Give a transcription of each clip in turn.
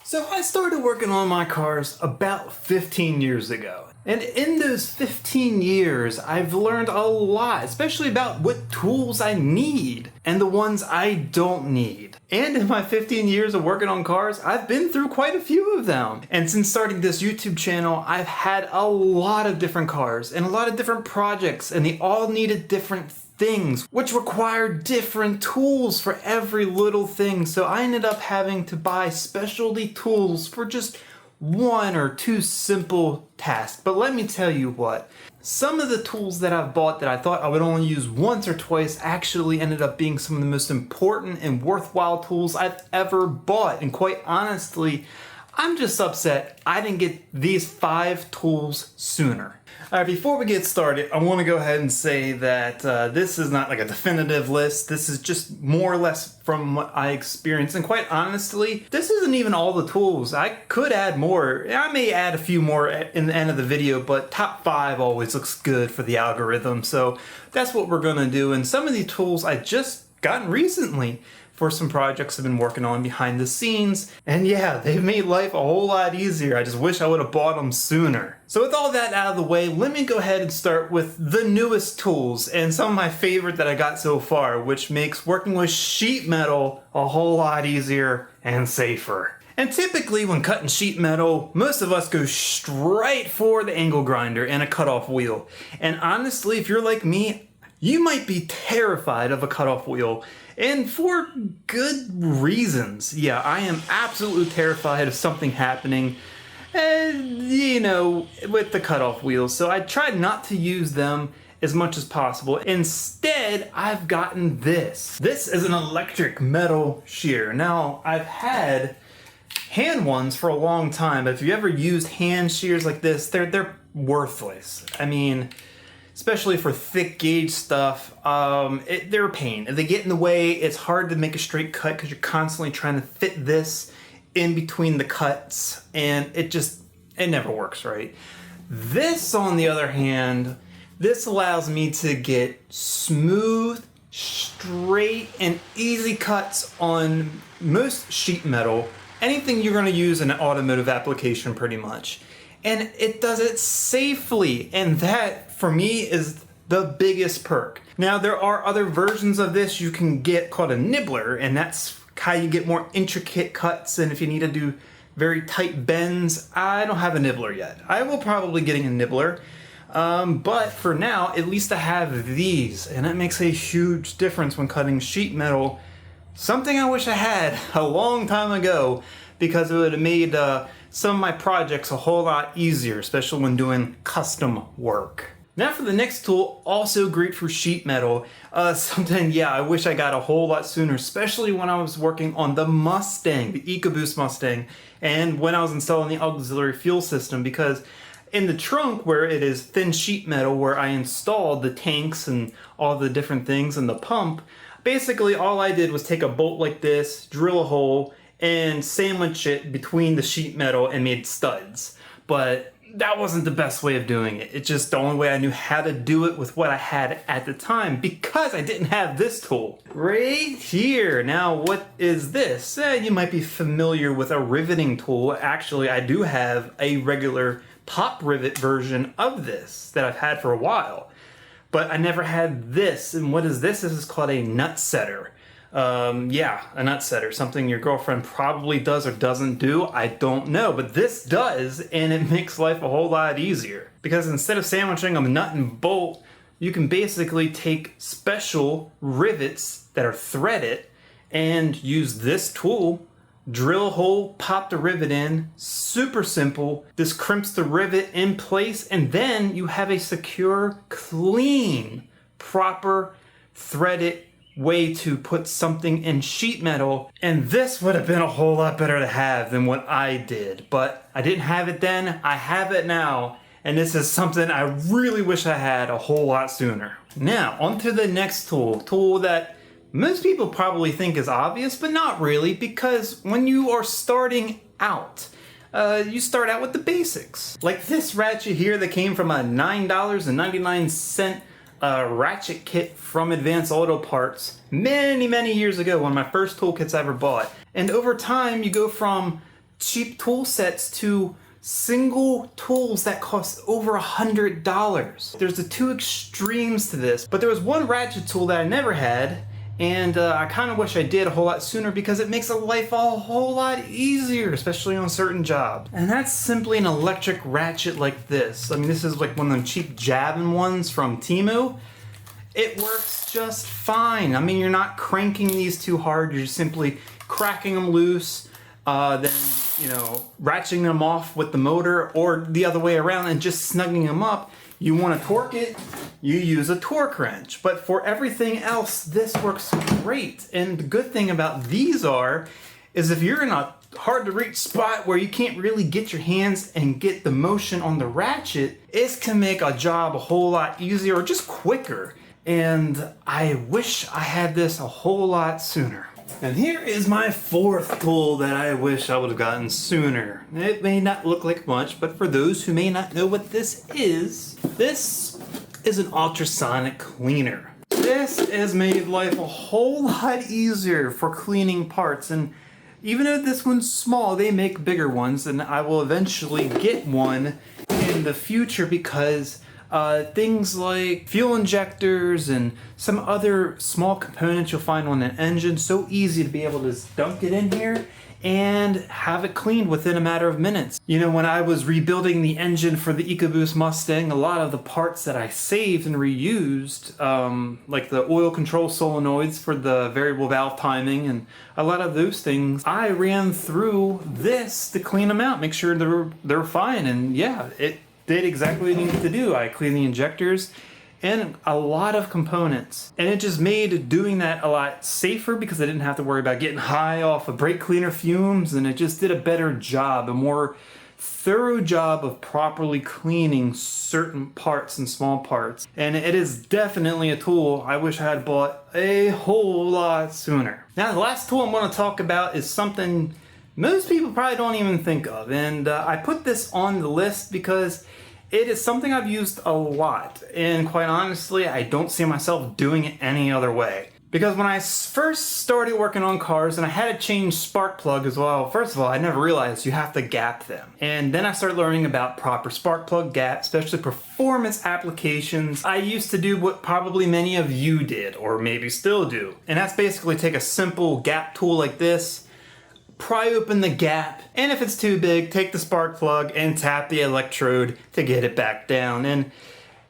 So I started working on my cars about 15 years ago. And in those 15 years, I've learned a lot, especially about what tools I need and the ones I don't need. And in my 15 years of working on cars, I've been through quite a few of them. And since starting this YouTube channel, I've had a lot of different cars and a lot of different projects, and they all needed different things, which required different tools for every little thing. So I ended up having to buy specialty tools for just one or two simple tasks. But let me tell you what, some of the tools that I've bought that I thought I would only use once or twice actually ended up being some of the most important and worthwhile tools I've ever bought. And quite honestly, I'm just upset I didn't get these 5 tools sooner. Alright, before we get started, I want to go ahead and say that this is not like a definitive list. This is just more or less from what I experienced. And quite honestly, this isn't even all the tools. I could add more. I may add a few more in the end of the video, but top 5 always looks good for the algorithm. So that's what we're going to do. And some of these tools I just gotten recently for some projects I've been working on behind the scenes. And yeah, they've made life a whole lot easier. I just wish I would have bought them sooner. So with all that out of the way, let me go ahead and start with the newest tools and some of my favorite that I got so far, which makes working with sheet metal a whole lot easier and safer. And typically when cutting sheet metal, most of us go straight for the angle grinder and a cutoff wheel. And honestly, if you're like me, you might be terrified of a cutoff wheel, and for good reasons. Yeah, I am absolutely terrified of something happening, with the cutoff wheels. So I tried not to use them as much as possible. Instead, I've gotten this. This is an electric metal shear. Now, I've had hand ones for a long time, but if you ever used hand shears like this, they're worthless. I mean, especially for thick gauge stuff, they're a pain. If they get in the way, it's hard to make a straight cut because you're constantly trying to fit this in between the cuts, and it never works right. This, on the other hand, this allows me to get smooth, straight, and easy cuts on most sheet metal, anything you're going to use in an automotive application pretty much. And it does it safely, and that, for me, is the biggest perk. Now, there are other versions of this you can get called a nibbler, and that's how you get more intricate cuts, and if you need to do very tight bends. I don't have a nibbler yet. I will probably getting a nibbler, but for now, at least I have these, and that makes a huge difference when cutting sheet metal. Something I wish I had a long time ago, because it would have made some of my projects a whole lot easier, especially when doing custom work. Now for the next tool, also great for sheet metal, something, yeah, I wish I got a whole lot sooner, especially when I was working on the Mustang, the EcoBoost Mustang, and when I was installing the auxiliary fuel system, because in the trunk where it is thin sheet metal, where I installed the tanks and all the different things and the pump, basically all I did was take a bolt like this, drill a hole, and sandwich it between the sheet metal and made studs. But that wasn't the best way of doing it. It's just the only way I knew how to do it with what I had at the time, because I didn't have this tool right here. Now, what is this? You might be familiar with a riveting tool. Actually, I do have a regular pop rivet version of this that I've had for a while, but I never had this. And what is this? This is called a nut setter. Yeah, a nut setter, something your girlfriend probably does or doesn't do, I don't know, but this does, and it makes life a whole lot easier, because instead of sandwiching a nut and bolt, you can basically take special rivets that are threaded and use this tool, drill a hole, pop the rivet in, super simple. This crimps the rivet in place, and then you have a secure, clean, proper threaded way to put something in sheet metal. And this would have been a whole lot better to have than what I did, but I didn't have it then. I have it now, and this is something I really wish I had a whole lot sooner. Now on to the next tool that most people probably think is obvious, but not really, because when you are starting out, you start out with the basics, like this ratchet here that came from a $9.99 ratchet kit from Advanced Auto Parts many years ago, one of my first toolkits I ever bought. And over time you go from cheap tool sets to single tools that cost over $100. There's the two extremes to this, but there was one ratchet tool that I never had, and I kind of wish I did a whole lot sooner because it makes life a whole lot easier, especially on certain jobs. And that's simply an electric ratchet like this. I mean, this is like one of them cheap jabbing ones from Temu. It works just fine. I mean, you're not cranking these too hard. You're just simply cracking them loose, then, you know, ratcheting them off with the motor, or the other way around and just snugging them up. You want to torque it, you use a torque wrench. But for everything else, this works great. And the good thing about these is if you're in a hard to reach spot where you can't really get your hands and get the motion on the ratchet, it can make a job a whole lot easier or just quicker. And I wish I had this a whole lot sooner. And here is my fourth tool that I wish I would have gotten sooner. It may not look like much, but for those who may not know what this is an ultrasonic cleaner. This has made life a whole lot easier for cleaning parts, and even though this one's small, they make bigger ones, and I will eventually get one in the future because things like fuel injectors and some other small components you'll find on an engine, so easy to be able to just dunk it in here and have it cleaned within a matter of minutes. You know, when I was rebuilding the engine for the EcoBoost Mustang, a lot of the parts that I saved and reused, like the oil control solenoids for the variable valve timing and a lot of those things, I ran through this to clean them out, make sure they're fine, and yeah, it did exactly what it needed to do. I cleaned the injectors and a lot of components. And it just made doing that a lot safer because I didn't have to worry about getting high off of brake cleaner fumes, and it just did a better job, a more thorough job of properly cleaning certain parts and small parts. And it is definitely a tool I wish I had bought a whole lot sooner. Now, the last tool I'm going to talk about is something most people probably don't even think of, and I put this on the list because it is something I've used a lot, and quite honestly, I don't see myself doing it any other way. Because when I first started working on cars and I had to change spark plug as well, first of all, I never realized you have to gap them. And then I started learning about proper spark plug gap, especially performance applications. I used to do what probably many of you did, or maybe still do, and that's basically take a simple gap tool like this, pry open the gap, and if it's too big, take the spark plug and tap the electrode to get it back down. And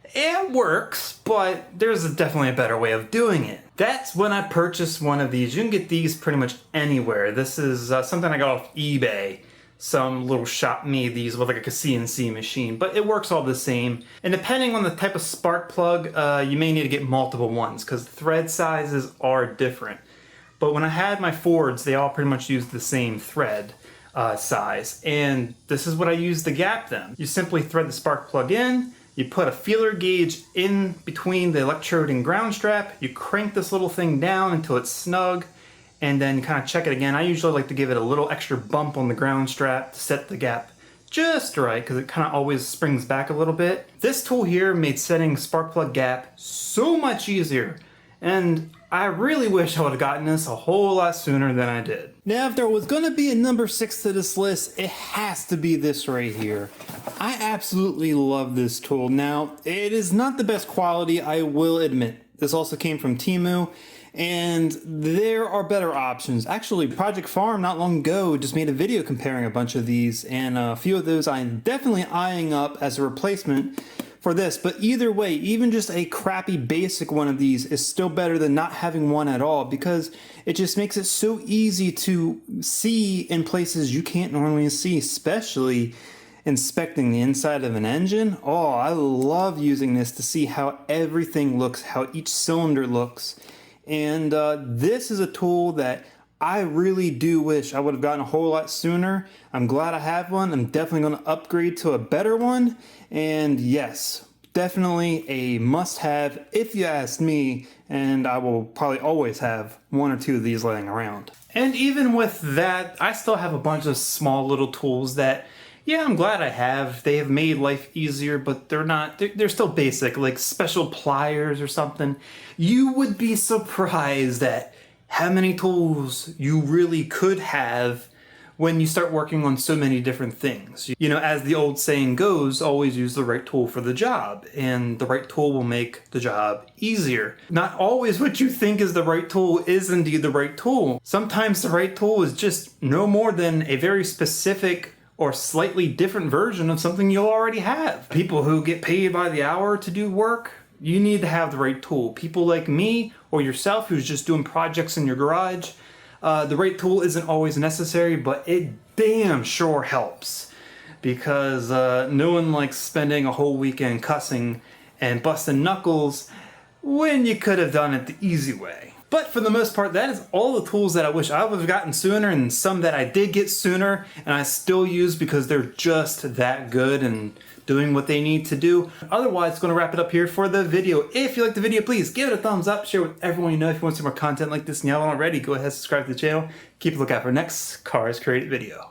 it works, but there's definitely a better way of doing it. That's when I purchased one of these. You can get these pretty much anywhere. This is something I got off eBay. Some little shop made these with like a CNC machine, but it works all the same. And depending on the type of spark plug, you may need to get multiple ones because thread sizes are different. But when I had my Fords, they all pretty much used the same thread size. And this is what I use to gap them. You simply thread the spark plug in, you put a feeler gauge in between the electrode and ground strap, you crank this little thing down until it's snug, and then kind of check it again. I usually like to give it a little extra bump on the ground strap to set the gap just right, because it kind of always springs back a little bit. This tool here made setting spark plug gap so much easier, and I really wish I would have gotten this a whole lot sooner than I did. Now, if there was going to be a number 6 to this list, it has to be this right here. I absolutely love this tool. Now, it is not the best quality, I will admit. This also came from Temu, and there are better options. Actually, Project Farm not long ago just made a video comparing a bunch of these, and a few of those I'm definitely eyeing up as a replacement for this. But either way, even just a crappy basic one of these is still better than not having one at all, because it just makes it so easy to see in places you can't normally see, especially inspecting the inside of an engine. Oh, I love using this to see how everything looks, how each cylinder looks. And this is a tool that I really do wish I would have gotten a whole lot sooner. I'm glad I have one. I'm definitely going to upgrade to a better one. And yes, definitely a must-have if you ask me. And I will probably always have one or two of these laying around. And even with that, I still have a bunch of small little tools that, yeah, I'm glad I have. They have made life easier, but they're still basic, like special pliers or something. You would be surprised at how many tools you really could have when you start working on so many different things. You know, as the old saying goes, always use the right tool for the job, and the right tool will make the job easier. Not always what you think is the right tool is indeed the right tool. Sometimes the right tool is just no more than a very specific or slightly different version of something you'll already have. People who get paid by the hour to do work, you need to have the right tool. People like me or yourself who's just doing projects in your garage, the right tool isn't always necessary, but it damn sure helps. Because no one likes spending a whole weekend cussing and busting knuckles when you could have done it the easy way. But for the most part, that is all the tools that I wish I would have gotten sooner, and some that I did get sooner and I still use because they're just that good and doing what they need to do. Otherwise, it's going to wrap it up here for the video. If you liked the video, please give it a thumbs up, share with everyone you know. If you want to see more content like this and you haven't already, go ahead and subscribe to the channel. Keep a lookout for next Karz Created video.